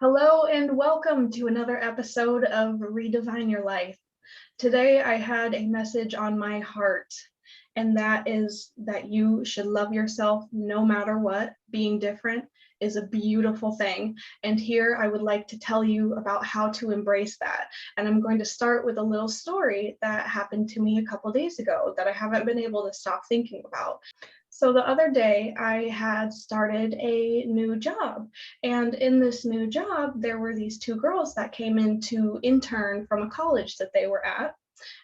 Hello and welcome to another episode of Redefine Your Life. Today I had a message on my heart, and that is that you should love yourself no matter what. Being different is a beautiful thing. And here I would like to tell you about how to embrace that. And I'm going to start with a little story that happened to me a couple days ago that I haven't been able to stop thinking about. So the other day, I had started a new job. And in this new job, there were these two girls that came in to intern from a college that they were at.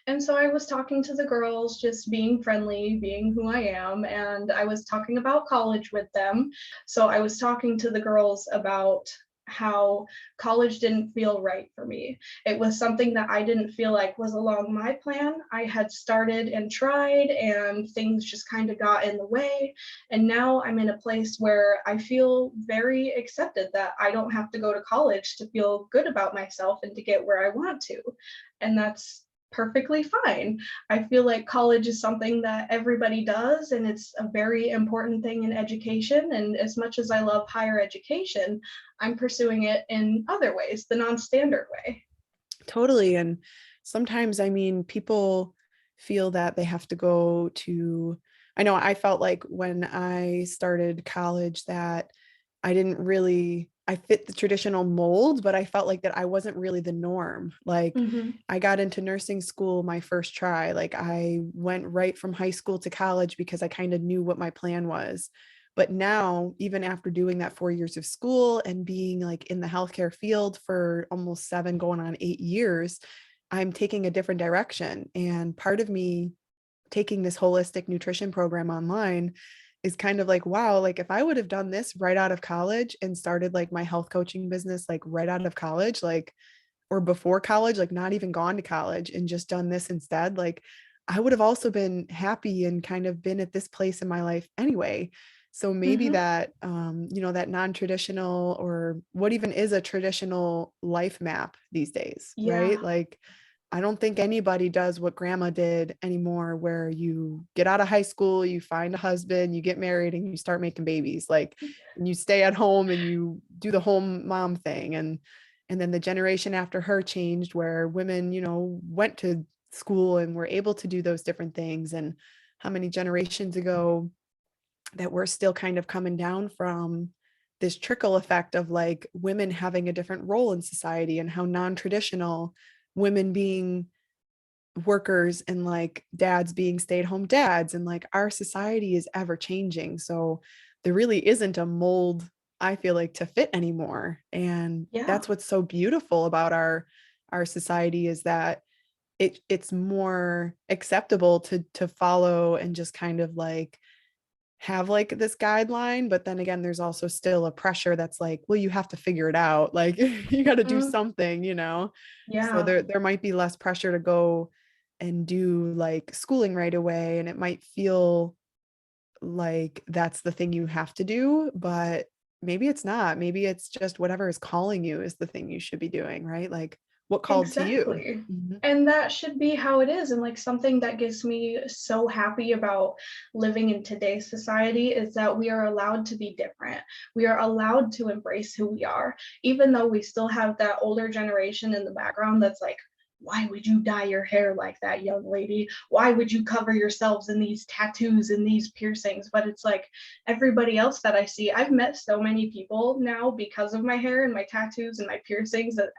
And so I was talking to the girls, just being friendly, being who I am, and I was talking about college with them. So I was talking to the girls about how college didn't feel right for me. It was something that I didn't feel like was along my plan. I had started and tried, and things just kind of got in the way. And now I'm in a place where I feel very accepted that I don't have to go to college to feel good about myself and to get where I want to. And that's perfectly fine. I feel like college is something that everybody does, and it's a very important thing in education. And as much as I love higher education, I'm pursuing it in other ways, the non-standard way. Totally. And sometimes, people feel that they have to go to, I know I felt like when I started college that I fit the traditional mold, but I felt like that I wasn't really the norm. Like Mm-hmm. I got into nursing school my first try. Like I went right from high school to college because I kind of knew what my plan was. But now, even after doing that 4 years of school and being like in the healthcare field for almost 7, going on 8 years, I'm taking a different direction. And part of me taking this holistic nutrition program online is kind of like, wow, like if I would have done this right out of college and started like my health coaching business, like right out of college, like, or before college, like not even gone to college and just done this instead, like I would have also been happy and kind of been at this place in my life anyway. So maybe Mm-hmm. that, that non-traditional, or what even is a traditional life map these days, right? Yeah. Like, I don't think anybody does what grandma did anymore, where you get out of high school, you find a husband, you get married, and you start making babies, like, and you stay at home and you do the home mom thing. And then the generation after her changed, where women, went to school and were able to do those different things. And how many generations ago that we're still kind of coming down from this trickle effect of like women having a different role in society, and how non-traditional women being workers and like dads being stay-at-home dads, and like our society is ever changing. So there really isn't a mold, I feel like, to fit anymore. And Yeah. that's what's so beautiful about our society, is that it's more acceptable to follow and just kind of like have like this guideline. But then again, there's also still a pressure that's like, well, you have to figure it out, like you got to do Mm, something. So yeah. there might be less pressure to go and do like schooling right away, and it might feel like that's the thing you have to do, but maybe it's not. Maybe it's just whatever is calling you is the thing you should be doing, right? Like what called to you. Exactly. Mhm. And that should be how it is. And like something that gets me so happy about living in today's society is that we are allowed to be different. We are allowed to embrace who we are, even though we still have that older generation in the background that's like, why would you dye your hair like that, young lady? Why would you cover yourselves in these tattoos and these piercings? But it's like everybody else that I see, I've met so many people now because of my hair and my tattoos and my piercings that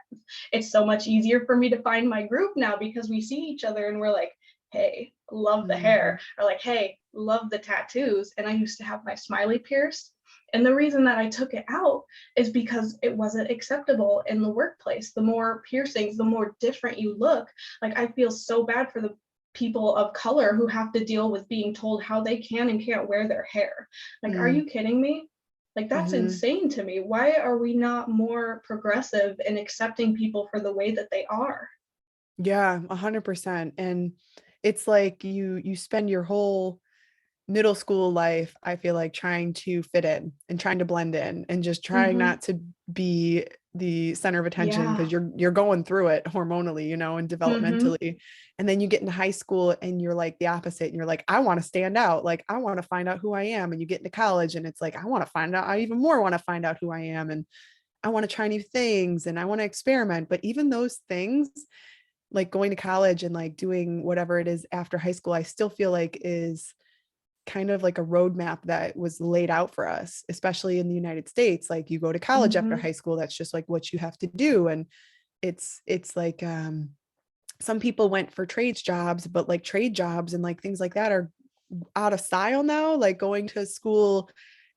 it's so much easier for me to find my group now because we see each other and we're like, hey, love the Mhm. hair, or like, hey, love the tattoos. And I used to have my smiley pierced. And the reason that I took it out is because it wasn't acceptable in the workplace. The more piercings, the more different you look. Like, I feel so bad for the people of color who have to deal with being told how they can and can't wear their hair. Like, are Mm. you kidding me? Like, that's Mhm. insane to me. Why are we not more progressive in accepting people for the way that they are? Yeah, 100%. And it's like you spend your whole middle school life, I feel like, trying to fit in and trying to blend in and just trying Mm-hmm. not to be the center of attention, Yeah. because you're going through it hormonally, and Mm-hmm. developmentally. And then you get into high school and you're like the opposite, and you're like, I want to stand out, like I want to find out who I am. And you get into college and it's like, I want to find out, I even more want to find out who I am. And I want to try new things and I want to experiment. But even those things, like going to college and like doing whatever it is after high school, I still feel like is kind of like a roadmap that was laid out for us, especially in the United States. Like you go to college after Hmm. high school, that's just like what you have to do. And it's like some people went for trades jobs, but like trade jobs and like things like that are out of style now, like going to school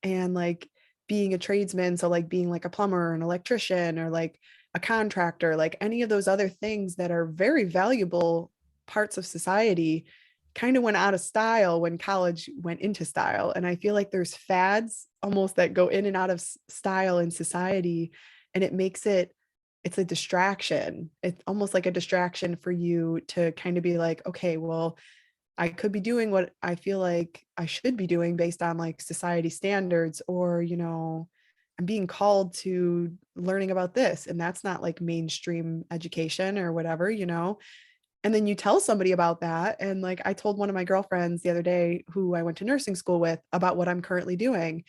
and like being a tradesman. So like being like a plumber, an electrician, or like a contractor, like any of those other things that are very valuable parts of society kind of went out of style when college went into style. And I feel like there's fads almost that go in and out of style in society, and it makes it's a distraction. It's almost like a distraction for you to kind of be like, okay, well, I could be doing what I feel like I should be doing based on like society standards, or, I'm being called to learning about this. And that's not like mainstream education or whatever. And then you tell somebody about that. And like I told one of my girlfriends the other day who I went to nursing school with about what I'm currently doing.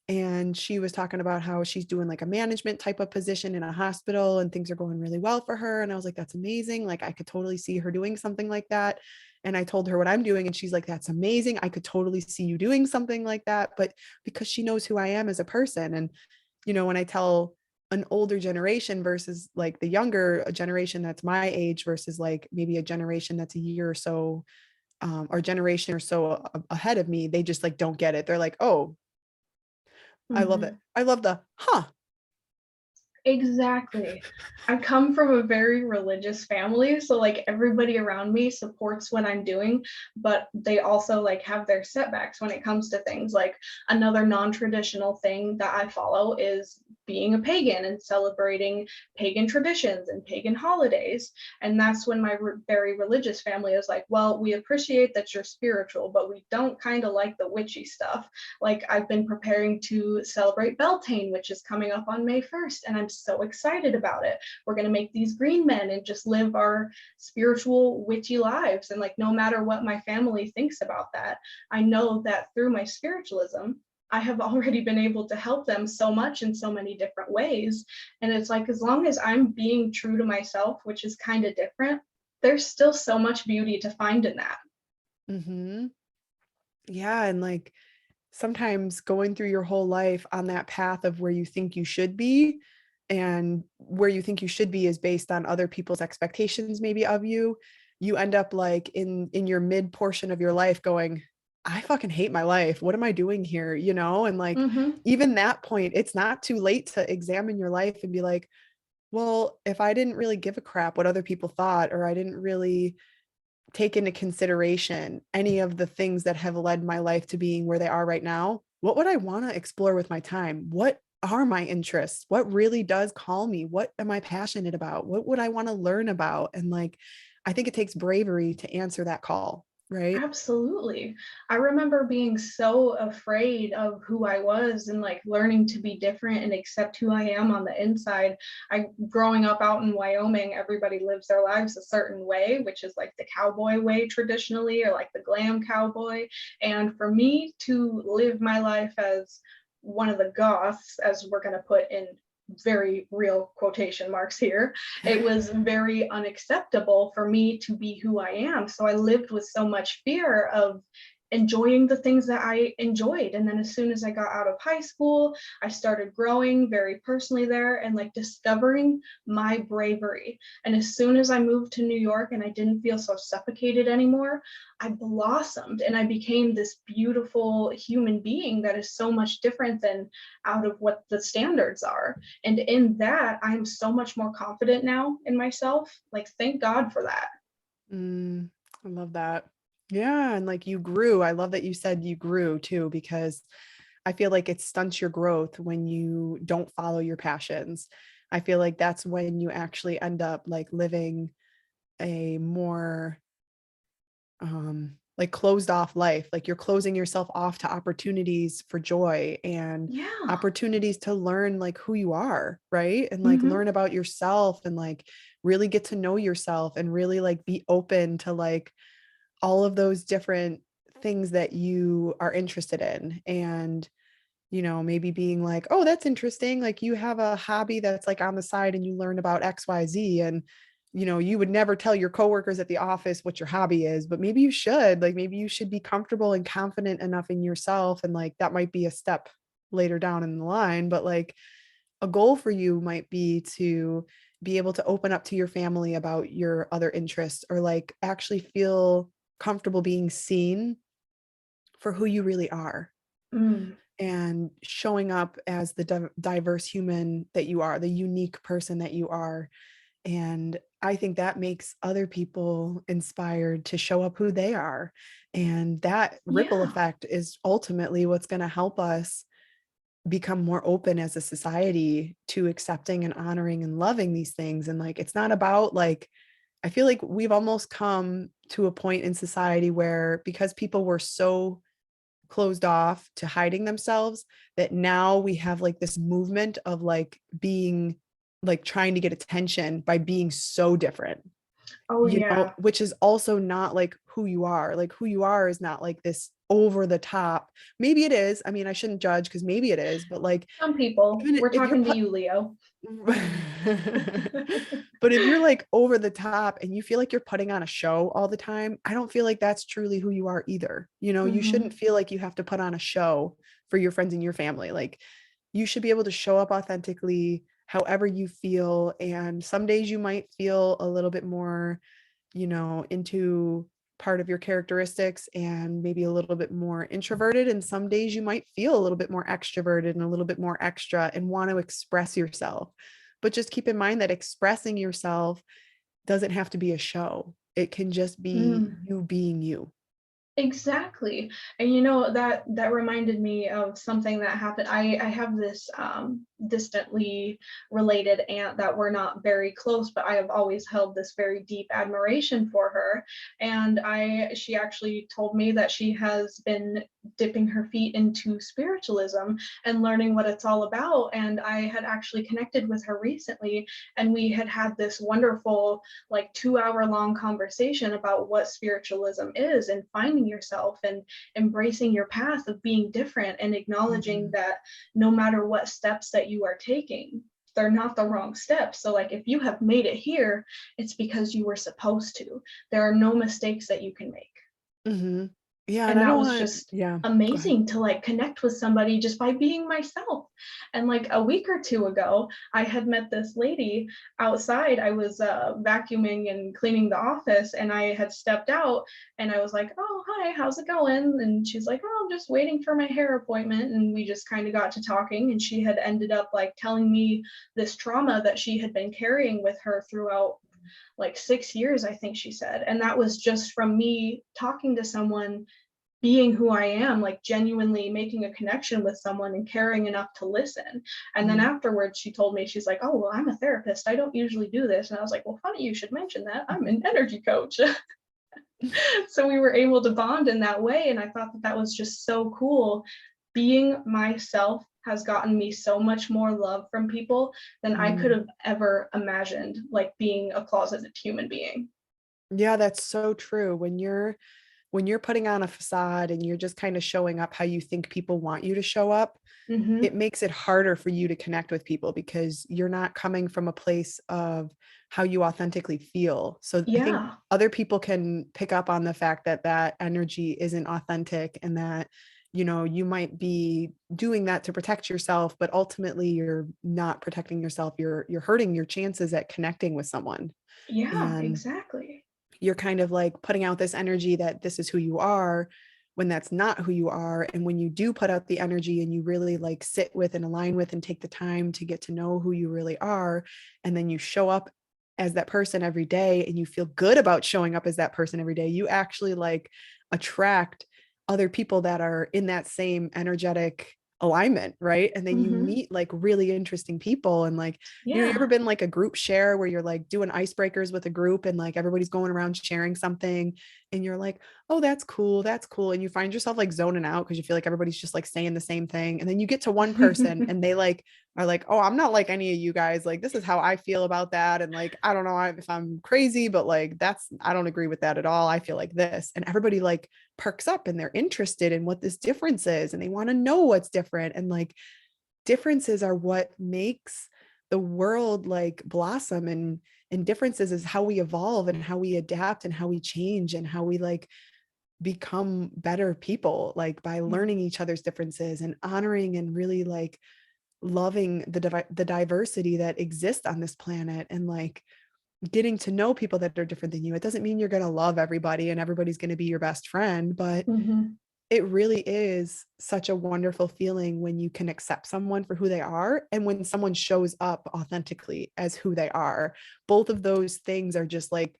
And she was talking about how she's doing like a management type of position in a hospital and things are going really well for her. And I was like, that's amazing. Like I could totally see her doing something like that. And I told her what I'm doing, and she's like, that's amazing. I could totally see you doing something like that. But because she knows who I am as a person. And, when I tell an older generation versus like the younger generation that's my age versus like maybe a generation that's a year or so or generation or so ahead of me, they just like don't get it. They're like, oh, I love it. Hmm. I love the huh. Exactly. I come from a very religious family, so like everybody around me supports what I'm doing, but they also like have their setbacks when it comes to things. Like another non-traditional thing that I follow is being a pagan and celebrating pagan traditions and pagan holidays. And that's when my very religious family is like, well, we appreciate that you're spiritual, but we don't kind of like the witchy stuff. Like I've been preparing to celebrate Beltane, which is coming up on May 1st, and I'm so excited about it. We're going to make these green men and just live our spiritual witchy lives. And like no matter what my family thinks about that, I know that through my spiritualism, I have already been able to help them so much in so many different ways. And it's like as long as I'm being true to myself, which is kind of different, there's still so much beauty to find in that. Mm-hmm. Yeah. And like sometimes going through your whole life on that path of where you think you should be, and where you think you should be is based on other people's expectations maybe of you. You end up like in your mid portion of your life going, I fucking hate my life. What am I doing here? And like Mm-hmm. even that point, it's not too late to examine your life and be like, well, if I didn't really give a crap what other people thought, or I didn't really take into consideration any of the things that have led my life to being where they are right now, what would I want to explore with my time? What are my interests? What really does call me? What am I passionate about? What would I want to learn about? And like, I think it takes bravery to answer that call, right? Absolutely. I remember being so afraid of who I was and like learning to be different and accept who I am on the inside. I growing up out in Wyoming, everybody lives their lives a certain way, which is like the cowboy way traditionally, or like the glam cowboy. And for me to live my life as one of the goths, as we're going to put in very real quotation marks here, it was very unacceptable for me to be who I am. So I lived with so much fear of enjoying the things that I enjoyed. And then as soon as I got out of high school, I started growing very personally there and like discovering my bravery. And as soon as I moved to New York and I didn't feel so suffocated anymore, I blossomed and I became this beautiful human being that is so much different than out of what the standards are. And in that, I'm so much more confident now in myself. Like, thank God for that. Mm, I love that. Yeah. And like you grew. I love that you said you grew too, because I feel like it stunts your growth when you don't follow your passions. I feel like that's when you actually end up like living a more like closed off life. Like you're closing yourself off to opportunities for joy and Yeah. opportunities to learn like who you are, right? And like Hmm. learn about yourself and like really get to know yourself and really like be open to like all of those different things that you are interested in. And maybe being like, oh, that's interesting. Like you have a hobby that's like on the side and you learn about XYZ, and you would never tell your coworkers at the office what your hobby is, but maybe you should. Like maybe you should be comfortable and confident enough in yourself. And like that might be a step later down in the line, but like a goal for you might be to be able to open up to your family about your other interests, or like actually feel comfortable being seen for who you really are, Mm. and showing up as the diverse human that you are, the unique person that you are. And I think that makes other people inspired to show up who they are. And that ripple Yeah. effect is ultimately what's going to help us become more open as a society to accepting and honoring and loving these things. And like, it's not about like, I feel like we've almost come to a point in society where, because people were so closed off to hiding themselves, that now we have like this movement of like being like trying to get attention by being so different, Oh yeah. which is also not like who you are. Like who you are is not like this over the top. Maybe it is. I mean, I shouldn't judge because maybe it is, but like Some people. even We're if you're talking to you, Leo. but if you're like over the top and you feel like you're putting on a show all the time, I don't feel like that's truly who you are either. You shouldn't Hmm. feel like you have to put on a show for your friends and your family. Like you should be able to show up authentically however you feel. And some days you might feel a little bit more, into part of your characteristics and maybe a little bit more introverted. And some days you might feel a little bit more extroverted and a little bit more extra and want to express yourself. But just keep in mind that expressing yourself doesn't have to be a show. It can just be Mm. you being you. Exactly. And that reminded me of something that happened. I have this distantly related aunt that we're not very close, but I have always held this very deep admiration for her. And she actually told me that she has been dipping her feet into spiritualism and learning what it's all about. And I had actually connected with her recently, and we had this wonderful like 2 hour long conversation about what spiritualism is and finding yourself and embracing your path of being different and acknowledging Mhm. that no matter what steps that you are taking, they're not the wrong steps. So like if you have made it here, it's because you were supposed to. There are no mistakes that you can make. Mhm. Yeah, and And I that don't was want just yeah, go ahead. amazing to like connect with somebody just by being myself. And like a week or two ago, I had met this lady outside. I was vacuuming and cleaning the office, and I had stepped out, and I was like, oh hi, how's it going? And she's like, oh, I'm just waiting for my hair appointment. And we just kind of got to talking, and she had ended up like telling me this trauma that she had been carrying with her throughout like 6 years, I think she said. And that was just from me talking to someone, being who I am, like genuinely making a connection with someone and caring enough to listen. And then Mhm. afterwards, she told me, she's like, oh, well, I'm a therapist. I don't usually do this. And I was like, well, funny you should mention that. I'm an energy coach. So we were able to bond in that way. And I thought that was just so cool. Being myself has gotten me so much more love from people than I could Mm. have ever imagined, like being a closeted human being. Yeah, that's so true. When you're putting on a facade and you're just kind of showing up how you think people want you to show up, it Hmm. makes it harder for you to connect with people because you're not coming from a place of how you authentically feel. So I think Yeah. other people can pick up on the fact that that energy isn't authentic, and that you might be doing that to protect yourself, but ultimately you're not protecting yourself. You're hurting your chances at connecting with someone. Yeah, And exactly. you're kind of like putting out this energy that this is who you are, when that's not who you are. And when you do put out the energy and you really like sit with and align with and take the time to get to know who you really are, and then you show up as that person every day and you feel good about showing up as that person every day, you actually like attract other people that are in that same energetic alignment, right? And then you Hmm. meet like really interesting people. And like, you Yeah. ever been like a group share where you're like doing icebreakers with a group and like everybody's going around sharing something and you're like, oh, that's cool. That's cool. And you find yourself like zoning out because you feel like everybody's just like saying the same thing. And then you get to one person and they like are like, oh, I'm not like any of you guys. Like, this is how I feel about that. And like, I don't know if I'm crazy, but like, I don't agree with that at all. I feel like this. And everybody like perks up and they're interested in what this difference is and they want to know what's different. And like, differences are what makes the world like blossom, and differences is how we evolve and how we adapt and how we change and how we like become better people, like by learning each other's differences and honoring and really like loving the diversity that exists on this planet, and like getting to know people that are different than you. It doesn't mean you're going to love everybody and everybody's going to be your best friend, but Mhm. it really is such a wonderful feeling when you can accept someone for who they are and when someone shows up authentically as who they are. Both of those things are just like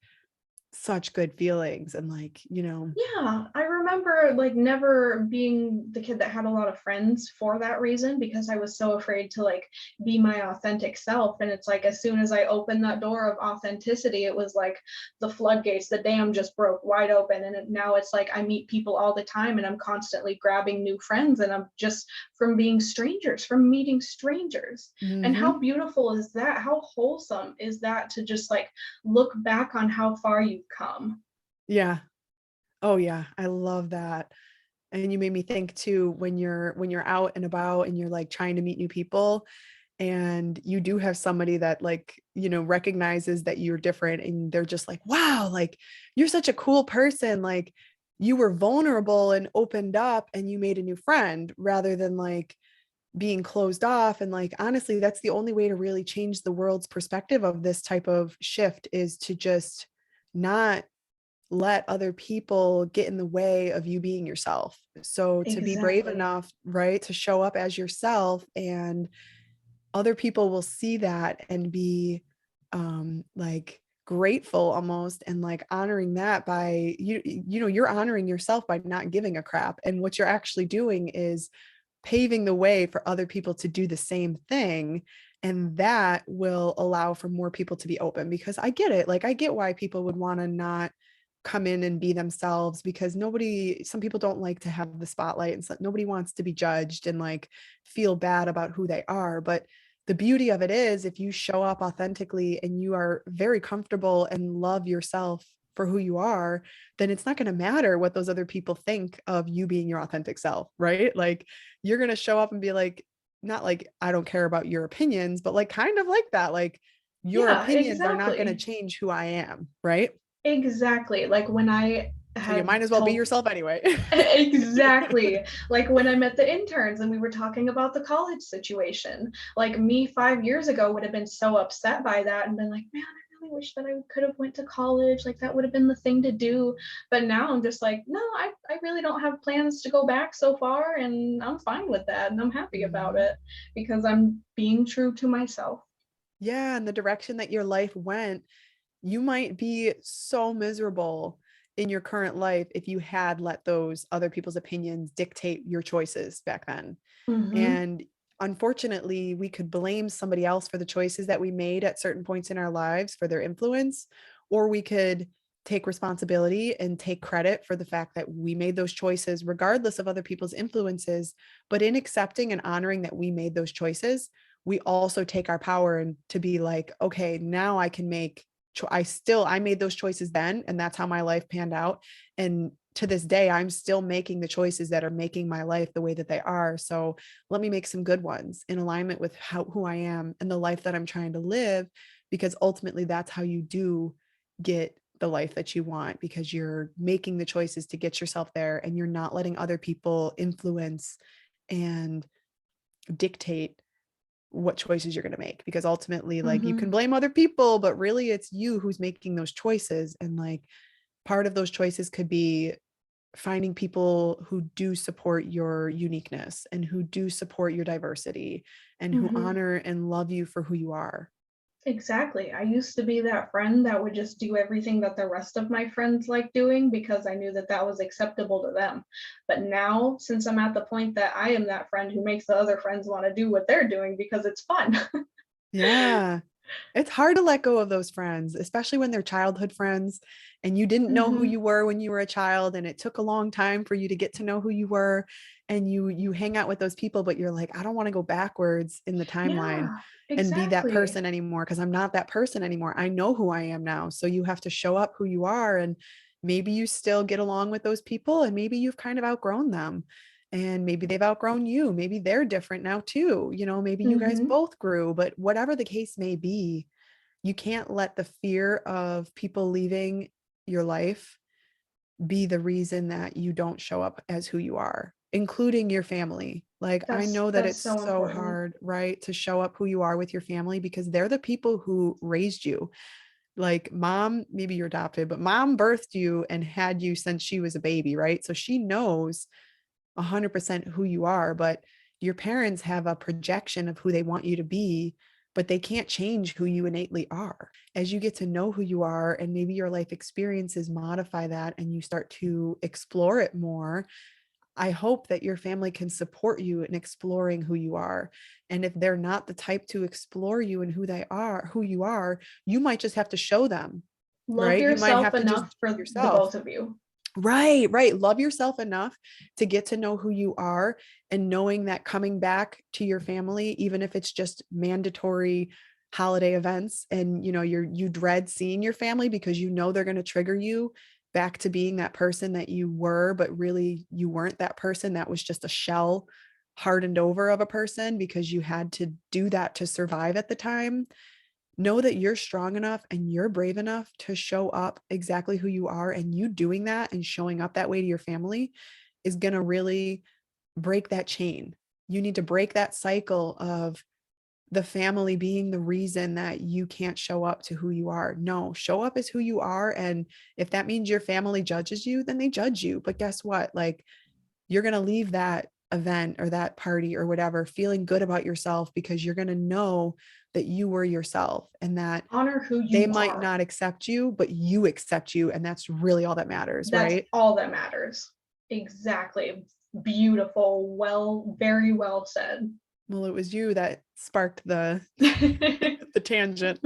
such good feelings, and like, Yeah, I remember like never being the kid that had a lot of friends for that reason, because I was so afraid to like be my authentic self. And it's like as soon as I opened that door of authenticity, it was like the floodgates, the dam just broke wide open. And now it's like I meet people all the time and I'm constantly grabbing new friends, and I'm just from being strangers, from meeting strangers. And how mhm. beautiful is that? How wholesome is that to just like look back on how far you've come? Yeah. Oh yeah, I love that. And you made me think too, when you're out and about and you're like trying to meet new people and you do have somebody that like, recognizes that you're different and they're just like, wow, like you're such a cool person. Like you were vulnerable and opened up and you made a new friend rather than like being closed off. And like, honestly, that's the only way to really change the world's perspective of this type of shift, is to just not let other people get in the way of you being yourself. So to be brave Exactly. enough, right, to show up as yourself, and other people will see that and be like grateful almost, and like honoring that by you're honoring yourself by not giving a crap. And what you're actually doing is paving the way for other people to do the same thing. And that will allow for more people to be open, because I get it. Like, I get why people would want to not come in and be themselves, because some people don't like to have the spotlight, and so nobody wants to be judged and like feel bad about who they are. But the beauty of it is, if you show up authentically and you are very comfortable and love yourself for who you are, then it's not going to matter what those other people think of you being your authentic self, right? Like, you're going to show up and be like, not like, I don't care about your opinions, but like kind of like that. Like, your Yeah, opinions are not going to exactly. change who I am, right? Exactly. Like when I So you had might as well be told yourself anyway. exactly. Like when I met the interns and we were talking about the college situation. Like me 5 years ago would have been so upset by that and been like, man, I really wish that I could have went to college. Like that would have been the thing to do. But now I'm just like, no, I really don't have plans to go back so far, and I'm fine with that. And I'm happy about Mhm. it because I'm being true to myself. Yeah, and the direction that your life went, you might be so miserable in your current life if you had let those other people's opinions dictate your choices back then. Mm-hmm. And unfortunately, we could blame somebody else for the choices that we made at certain points in our lives for their influence, or we could take responsibility and take credit for the fact that we made those choices regardless of other people's influences. But in accepting and honoring that we made those choices, we also take our power and to be like, okay, now I can make I made those choices then, and that's how my life panned out. And to this day, I'm still making the choices that are making my life the way that they are. So let me make some good ones in alignment with who I am and the life that I'm trying to live, because ultimately that's how you do get the life that you want, because you're making the choices to get yourself there and you're not letting other people influence and dictate what choices you're going to make. Because ultimately, like, you can Mm-hmm. blame other people, but really it's you who's making those choices. And like, part of those choices could be finding people who do support your uniqueness and who do support your diversity and who Mm-hmm. honor and love you for who you are. Exactly. I used to be that friend that would just do everything that the rest of my friends like doing because I knew that that was acceptable to them. But now, since I'm at the point that I am that friend who makes the other friends want to do what they're doing because it's fun. Yeah. It's hard to let go of those friends, especially when they're childhood friends and you didn't know who Hmm. you were when you were a child and it took a long time for you to get to know who you were, and you hang out with those people, but you're like, I don't want to go backwards in the timeline Yeah, and be that exactly. person anymore because I'm not that person anymore. I know who I am now. So you have to show up who you are, and maybe you still get along with those people and maybe you've kind of outgrown them. And maybe they've outgrown you. Maybe they're different now too. Maybe you guys Hmm. both grew, but whatever the case may be, you can't let the fear of people leaving your life be the reason that you don't show up as who you are, including your family. Like, I know that That's it's so so important. hard, right, to show up who you are with your family because they're the people who raised you. Like, mom, maybe you're adopted, but mom birthed you and had you since she was a baby, right? So she knows 100% who you are, but your parents have a projection of who they want you to be, but they can't change who you innately are. As you get to know who you are and maybe your life experiences modify that and you start to explore it more, I hope that your family can support you in exploring who you are. And if they're not the type to explore you and who you are, you might just have to show them, Love right? You might yourself have to just enough be for the yourself. both of you. Right, right. Love yourself enough to get to know who you are, and knowing that coming back to your family, even if it's just mandatory holiday events and you dread seeing your family because they're going to trigger you back to being that person that you were, but really you weren't that person. That was just a shell hardened over of a person because you had to do that to survive at the time. Know that you're strong enough and you're brave enough to show up exactly who you are, and you doing that and showing up that way to your family is going to really break that chain. You need to break that cycle of the family being the reason that you can't show up to who you are. No, show up as who you are, and if that means your family judges you, then they judge you. But guess what? Like, you're going to leave that event or that party or whatever feeling good about yourself because you're going to know that you were yourself and that Honor who they you might are. not accept you, but you accept you. And that's really all that matters, That's right? all that matters. Exactly. Beautiful. Well, very well said. Well, it was you that sparked the the tangent.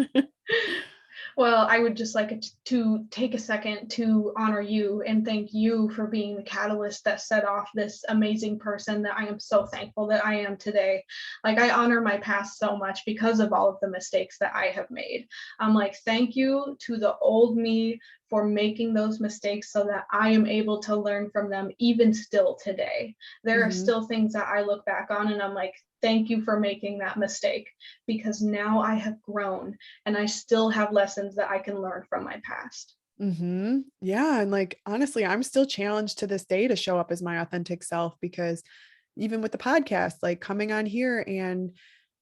Well, I would just like it to take a second to honor you and thank you for being the catalyst that set off this amazing person that I am so thankful that I am today. Like, I honor my past so much because of all of the mistakes that I have made. I'm like, thank you to the old me for making those mistakes so that I am able to learn from them even still today. There are Hmm. still things that I look back on and I'm like, thank you for making that mistake because now I have grown and I still have lessons that I can learn from my past. Hmm. Yeah. And like, honestly, I'm still challenged to this day to show up as my authentic self because even with the podcast, like coming on here and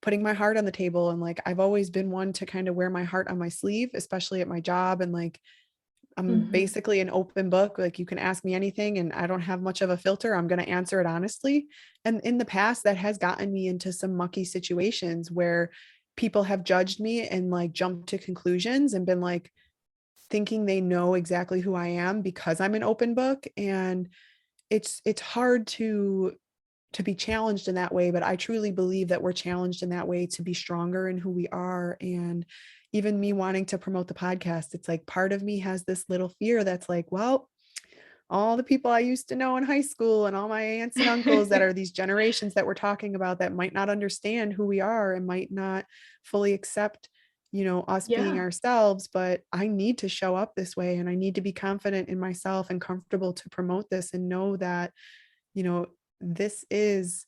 putting my heart on the table. And like, I've always been one to kind of wear my heart on my sleeve, especially at my job. And like, I'm Hmm. basically an open book. Like, you can ask me anything and I don't have much of a filter. I'm going to answer it honestly. And in the past, that has gotten me into some mucky situations where people have judged me and like jumped to conclusions and been like thinking they know exactly who I am because I'm an open book. And it's hard to be challenged in that way, but I truly believe that we're challenged in that way to be stronger in who we are. And even me wanting to promote the podcast, it's like part of me has this little fear that's like, well, all the people I used to know in high school and all my aunts and uncles that are these generations that we're talking about that might not understand who we are and might not fully accept, us being Yeah, ourselves. But I need to show up this way and I need to be confident in myself and comfortable to promote this and know that, you know, this is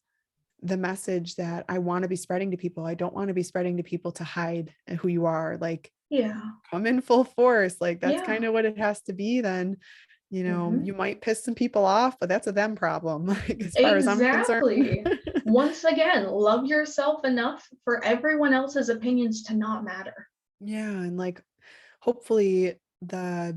the message that I want to be spreading to people. I don't want to be spreading to people to hide who you are. Like, yeah, come in full force. Like, that's kind yeah, of what it has to be then. hmm, You might piss some people off, but that's a them problem, like, as far as I'm concerned. exactly. Once again, love yourself enough for everyone else's opinions to not matter. Yeah. And like, hopefully the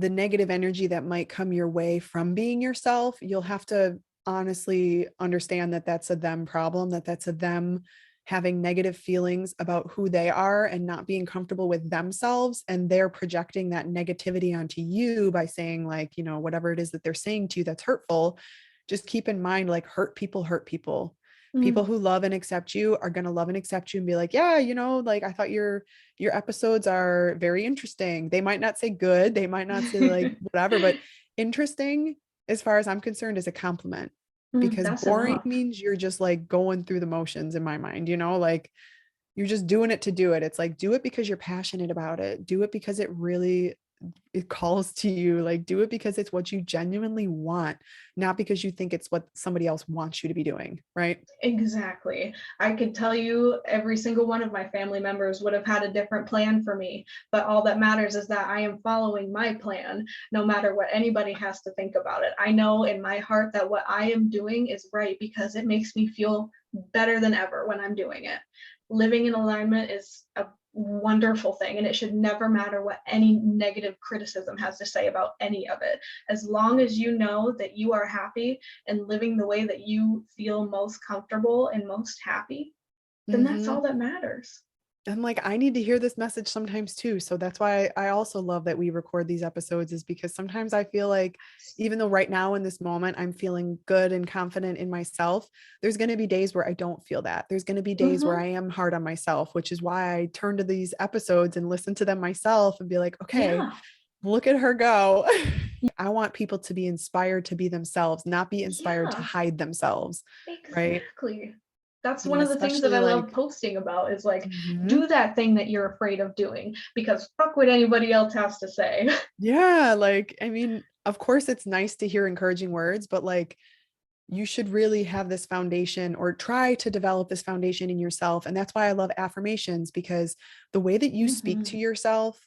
negative energy that might come your way from being yourself, you'll have to honestly understand that that's a them problem, that that's a them having negative feelings about who they are and not being comfortable with themselves. And they're projecting that negativity onto you by saying, like, whatever it is that they're saying to you that's hurtful. Just keep in mind, like, hurt people hurt people. People Mm. who love and accept you are going to love and accept you and be like, yeah, like I thought your episodes are very interesting. They might not say good, they might not say like whatever, but interesting, as far as I'm concerned, is a compliment, because That's boring enough. means you're just like going through the motions in my mind, like you're just doing it to do it. It's like, do it because you're passionate about it. Do it because it calls to you. Like, do it because it's what you genuinely want, not because you think it's what somebody else wants you to be doing. Right. Exactly. I could tell you every single one of my family members would have had a different plan for me, but all that matters is that I am following my plan, no matter what anybody has to think about it. I know in my heart that what I am doing is right because it makes me feel better than ever when I'm doing it. Living in alignment is a wonderful thing, and it should never matter what any negative criticism has to say about any of it. As long as you know that you are happy and living the way that you feel most comfortable and most happy, then that's Mm-hmm. all that matters. And like, I need to hear this message sometimes too. So that's why I also love that we record these episodes, is because sometimes I feel like, even though right now in this moment I'm feeling good and confident in myself, there's going to be days where I don't feel that. There's going to be days where Mm-hmm. I am hard on myself, which is why I turn to these episodes and listen to them myself and be like, okay, Yeah. look at her go. I want people to be inspired to be themselves, not be inspired to Yeah. hide themselves. Right. Exactly. That's one of the things that Especially I love like, posting about is like, mhm. do that thing that you're afraid of doing because fuck what anybody else has to say. Yeah, like, I mean, of course it's nice to hear encouraging words, but like, you should really have this foundation, or try to develop this foundation in yourself. And that's why I love affirmations, because the way that you speak to Mhm. yourself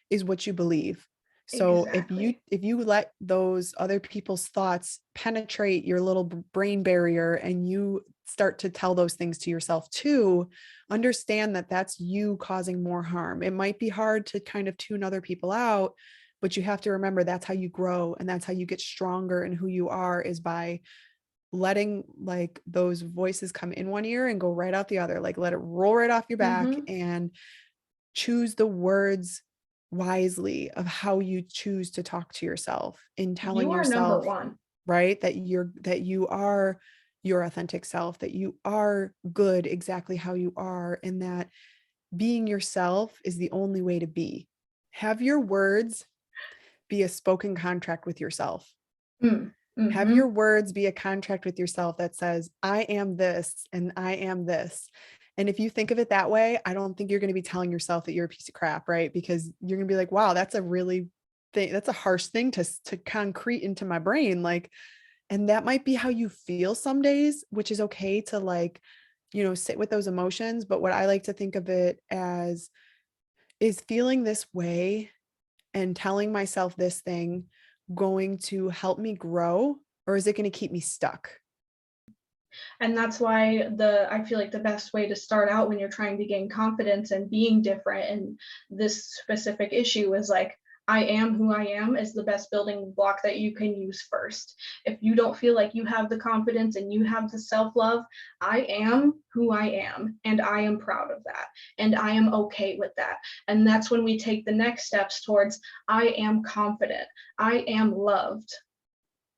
is what you believe. So Exactly. if you let those other people's thoughts penetrate your little brain barrier, and you start to tell those things to yourself too, understand that that's you causing more harm. It might be hard to kind of tune other people out, but you have to remember that's how you grow, and that's how you get stronger in who you are, is by letting like those voices come in one ear and go right out the other. Like, let it roll right off your back, Hmm. and choose the words wisely of how you choose to talk to yourself, in telling You are number yourself, one. right, that you are your authentic self, that you are good exactly how you are, and that being yourself is the only way to be. Have your words be a spoken contract with yourself. Mm. Have your Hmm. words be a contract with yourself that says, I am this and I am this. And if you think of it that way, I don't think you're going to be telling yourself that you're a piece of crap, right? Because you're going to be like, wow, that's a really that's a harsh thing to concrete into my brain. Like, and that might be how you feel some days, which is okay to like, sit with those emotions. But what I like to think of it as is, feeling this way and telling myself this thing going to help me grow, or is it going to keep me stuck? And that's why I feel like the best way to start out when you're trying to gain confidence and being different in this specific issue is like, I am who I am is the best building block that you can use first. If you don't feel like you have the confidence and you have the self-love, I am who I am and I am proud of that and I am okay with that. And that's when we take the next steps towards I am confident, I am loved.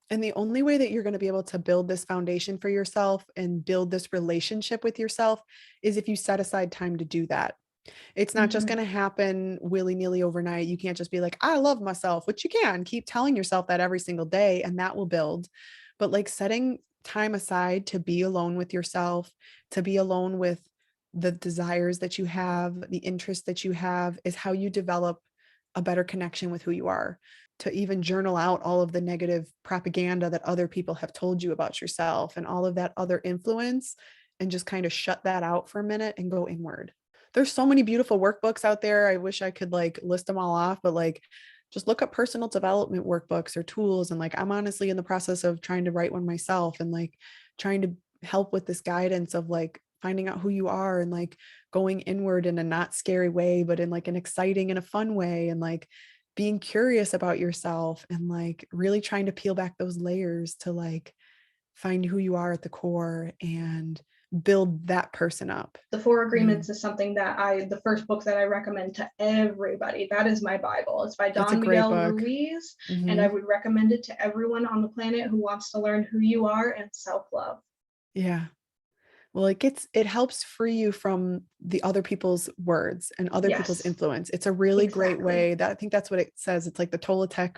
And the only way that you're going to be able to build this foundation for yourself and build this relationship with yourself is if you set aside time to do that. It's not just going Mhm. to happen willy-nilly overnight. You can't just be like, I love myself, which you can keep telling yourself that every single day, and that will build. But like, setting time aside to be alone with yourself, to be alone with the desires that you have, the interests that you have, is how you develop a better connection with who you are. To even journal out all of the negative propaganda that other people have told you about yourself and all of that other influence, and just kind of shut that out for a minute and go inward. There's so many beautiful workbooks out there. I wish I could like list them all off, but like, just look up personal development workbooks or tools. And like, I'm honestly in the process of trying to write one myself, and like trying to help with this guidance of like finding out who you are, and like going inward in a not scary way, but in like an exciting and a fun way, and like being curious about yourself, and like really trying to peel back those layers to like find who you are at the core and build that person up. The Four Mm, Agreements is something that the first book that I recommend to everybody. That is my Bible. It's by it's a Don great Miguel book. Ruiz, and I Hmm. would recommend it to everyone on the planet who wants to learn who you are and self love. Yeah. Well, it helps free you from the other people's words and other people's Yes, influence. It's a really great exactly. way that I think that's what it says. It's like the Toltec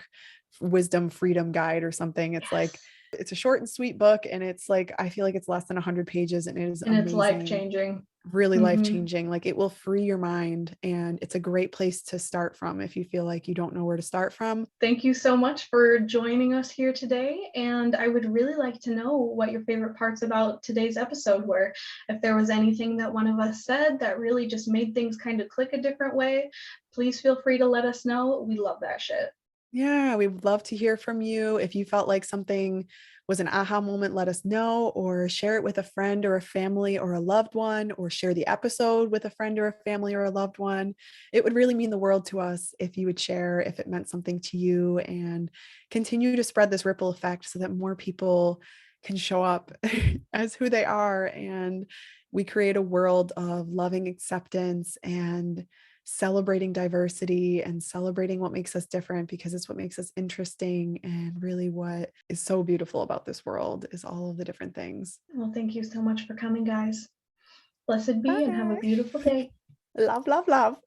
wisdom freedom guide or something. It's like Yes. it's a short and sweet book, and it's like I feel like it's less than 100 pages, and it is And it's life amazing, changing. really life Hmm. changing. Like it will free your mind, and it's a great place to start from if you feel like you don't know where to start from. Thank you so much for joining us here today. And I would really like to know what your favorite parts about today's episode were. If there was anything that one of us said that really just made things kind of click a different way, please feel free to let us know. We love that shit. Yeah, we would love to hear from you. If you felt like something was an aha moment, let us know, or share it with a friend or a family or a loved one, or share the episode with a friend or a family or a loved one. It would really mean the world to us if you would share, if it meant something to you, and continue to spread this ripple effect so that more people can show up as who they are. And we create a world of loving acceptance and celebrating diversity and celebrating what makes us different, because it's what makes us interesting, and really what is so beautiful about this world is all of the different things. Well, thank you so much for coming, guys. Blessed be and have a Okay. beautiful day. Love, love, love.